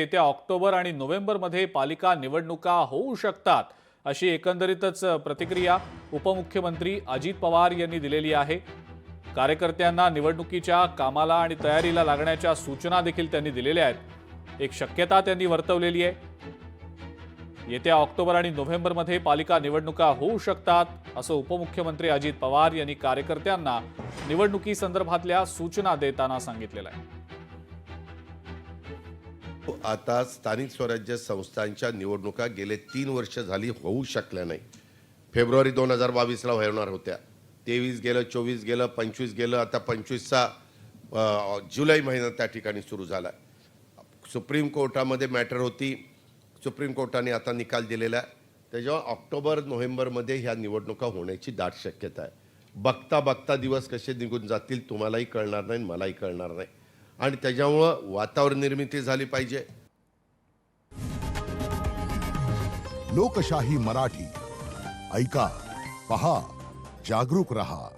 येत्या ऑक्टोबर आणि नोव्हेंबरमध्ये पालिका निवडणुका होऊ शकतात, अशी एकंदरीतच प्रतिक्रिया उपमुख्यमंत्री अजित पवार यांनी दिलेली आहे। कार्यकर्त्यांना निवडणुकीच्या कामाला आणि तयारीला लागण्याच्या सूचना देखील त्यांनी दिलेल्या आहेत। एक शक्यता त्यांनी वर्तवलेली आहे, येत्या ऑक्टोबर आणि नोव्हेंबरमध्ये पालिका निवडणुका होऊ शकतात, असं उपमुख्यमंत्री अजित पवार यांनी कार्यकर्त्यांना निवडणुकीसंदर्भातल्या सूचना देताना सांगितलेलं आहे। आता स्थानिक स्वराज्य संस्थांच्या निवडणुका गेले 3 वर्ष झाली होऊ शकल्या नाही। फेब्रुवारी 2022 ला होणार होत्या, 23 गेलं, 24 गेलं, 25 गेलं, आता 25चा जुलै महिना त्या ठिकाणी सुरू झाला। सुप्रीम कोर्टामध्ये मॅटर होती, सुप्रीम कोर्टाने आता निकाल दिलेला आहे। त्याच्यावर ऑक्टोबर नोव्हेंबरमध्ये ह्या निवडणुका होण्याची दाट शक्यता आहे। बघता बघता दिवस कसे निघून जातील तुम्हालाही कळणार नाही, मलाही कळणार नाही, आणि त्याच्यामुळं वातावरण निर्मिती झाली पाहिजे। लोकशाही मराठी ऐका, पहा, जागरूक रहा।